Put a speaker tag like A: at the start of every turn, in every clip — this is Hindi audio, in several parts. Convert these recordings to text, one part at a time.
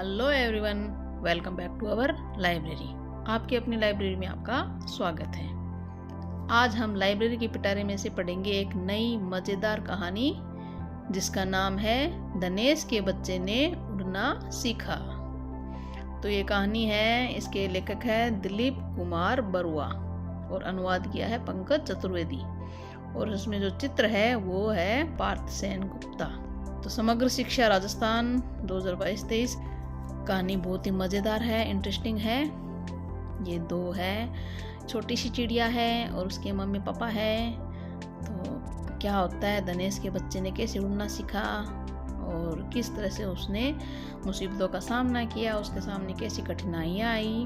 A: Hello everyone, welcome back to our library. आपकी अपनी लाइब्रेरी में आपका स्वागत है। आज हम लाइब्रेरी की पिटारे में से पढ़ेंगे एक नई मज़ेदार कहानी जिसका नाम है धनेश के बच्चे ने उड़ना सीखा। तो ये कहानी है, इसके लेखक है दिलीप कुमार बरुआ और अनुवाद किया है पंकज चतुर्वेदी। और इसमें जो चित्र है वो है पार्थ सेन गुप्ता। तो समग्र शिक्षा राजस्थान 2022-23। कहानी बहुत ही मज़ेदार है, इंटरेस्टिंग है। ये दो है, छोटी सी चिड़िया है और उसके मम्मी पापा है। तो क्या होता है, धनेश के बच्चे ने कैसे उड़ना सीखा और किस तरह से उसने मुसीबतों का सामना किया, उसके सामने कैसी कठिनाइयाँ आई।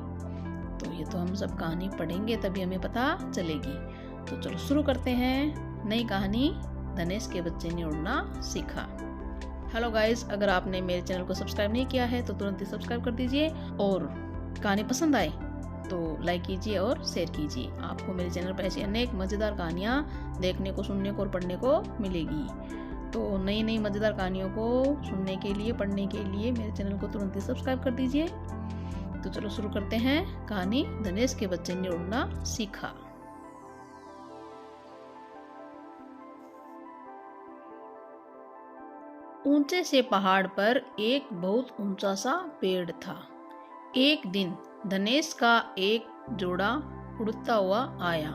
A: तो ये तो हम सब कहानी पढ़ेंगे तभी हमें पता चलेगी। तो चलो शुरू करते हैं नई कहानी, धनेश के बच्चे ने उड़ना सीखा। हेलो गाइस, अगर आपने मेरे चैनल को सब्सक्राइब नहीं किया है तो तुरंत ही सब्सक्राइब कर दीजिए और कहानी पसंद आए तो लाइक कीजिए और शेयर कीजिए। आपको मेरे चैनल पर ऐसी अनेक मज़ेदार कहानियाँ देखने को, सुनने को और पढ़ने को मिलेगी। तो नई नई मज़ेदार कहानियों को सुनने के लिए, पढ़ने के लिए मेरे चैनल को तुरंत ही सब्सक्राइब कर दीजिए। तो चलो शुरू करते हैं कहानी, धनेश के बच्चे ने उड़ना सीखा। ऊंचे से पहाड़ पर एक बहुत ऊंचा सा पेड़ था। एक दिन धनेश का एक जोड़ा उड़ता हुआ आया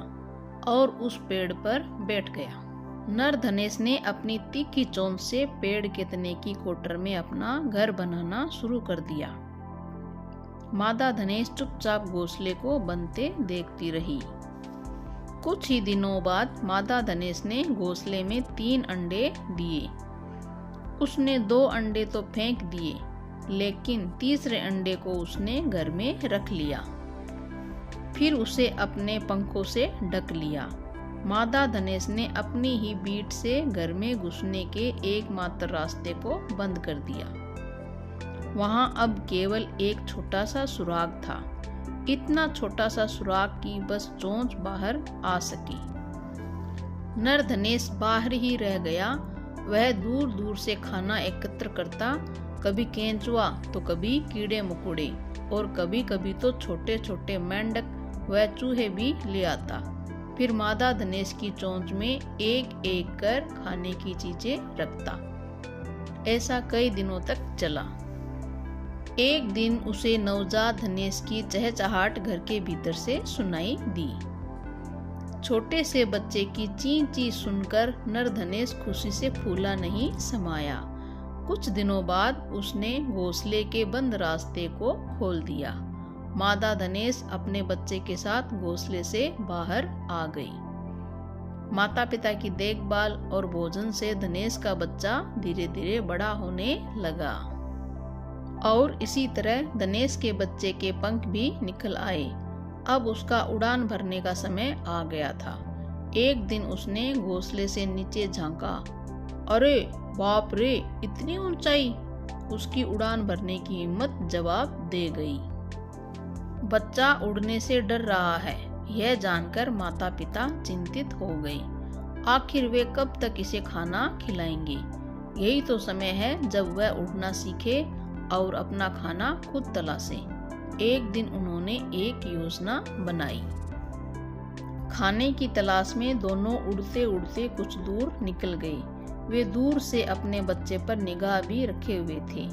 A: और उस पेड़ पर बैठ गया। नर धनेश ने अपनी तीखी चोंच से पेड़ के तने की कोटर में अपना घर बनाना शुरू कर दिया। मादा धनेश चुपचाप घोंसले को बनते देखती रही। कुछ ही दिनों बाद मादा धनेश ने घोंसले में 3 अंडे दिए। उसने 2 अंडे तो फेंक दिए, लेकिन तीसरे अंडे को उसने घर में रख लिया। फिर उसे अपने पंखों से ढक लिया। मादा धनेश ने अपनी ही बीट से घर में घुसने के एकमात्र रास्ते को बंद कर दिया। वहां अब केवल एक छोटा सा सुराग था, इतना छोटा सा सुराग कि बस चोंच बाहर आ सकी। नर धनेश बाहर ही रह गया। वह दूर दूर से खाना एकत्र करता, कभी केंचुआ तो कभी कीड़े मकोड़े और कभी कभी तो छोटे छोटे मेंढक व चूहे भी ले आता। फिर मादा धनेश की चोंच में एक एक कर खाने की चीजें रखता। ऐसा कई दिनों तक चला। एक दिन उसे नवजात धनेश की चहचहाट घर के भीतर से सुनाई दी। छोटे से बच्चे की ची ची सुनकर नर धनेश खुशी से फूला नहीं समाया। कुछ दिनों बाद उसने घोंसले के बंद रास्ते को खोल दिया। मादा धनेश अपने बच्चे के साथ घोंसले से बाहर आ गई। माता पिता की देखभाल और भोजन से धनेश का बच्चा धीरे धीरे बड़ा होने लगा और इसी तरह धनेश के बच्चे के पंख भी निकल आए। अब उसका उड़ान भरने का समय आ गया था। एक दिन उसने घोंसले से नीचे झांका। अरे बाप रे, इतनी ऊंचाई! उसकी उड़ान भरने की हिम्मत जवाब दे गई। बच्चा उड़ने से डर रहा है, यह जानकर माता पिता चिंतित हो गए। आखिर वे कब तक इसे खाना खिलाएंगे? यही तो समय है जब वह उड़ना सीखे और अपना खाना खुद तलाशे। एक दिन उन्होंने एक योजना बनाई। खाने की तलाश में दोनों उड़ते उड़ते कुछ दूर निकल गए। वे दूर से अपने बच्चे पर निगाह भी रखे हुए थे।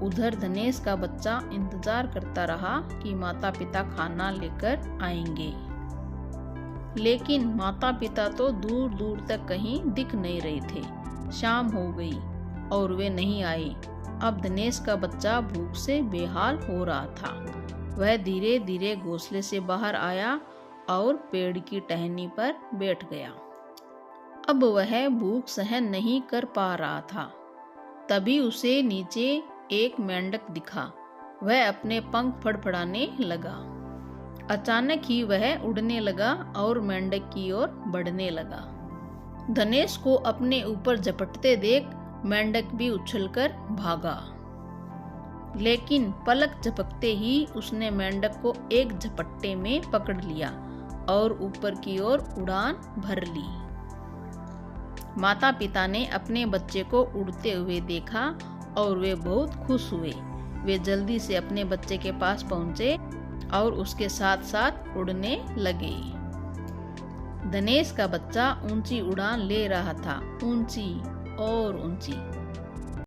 A: उधर धनेश का बच्चा इंतजार करता रहा कि माता पिता खाना लेकर आएंगे, लेकिन माता पिता तो दूर दूर तक कहीं दिख नहीं रहे थे। शाम हो गई और वे नहीं आए। अब धनेश का बच्चा भूख से बेहाल हो रहा था। वह धीरे धीरे घोंसले से बाहर आया और पेड़ की टहनी पर बैठ गया। अब वह भूख सहन नहीं कर पा रहा था। तभी उसे नीचे एक मेंढक दिखा। वह अपने पंख फड़फड़ाने लगा। अचानक ही वह उड़ने लगा और मेंढक की ओर बढ़ने लगा। धनेश को अपने ऊपर झपटते देख मेंढक भी उछलकर भागा, लेकिन पलक झपकते ही उसने मेंढक को एक झपट्टे में पकड़ लिया और ऊपर की ओर उड़ान भर ली। माता पिता ने अपने बच्चे को उड़ते हुए देखा और वे बहुत खुश हुए। वे जल्दी से अपने बच्चे के पास पहुंचे और उसके साथ साथ उड़ने लगे। धनेश का बच्चा ऊंची उड़ान ले रहा था, ऊंची और ऊंची।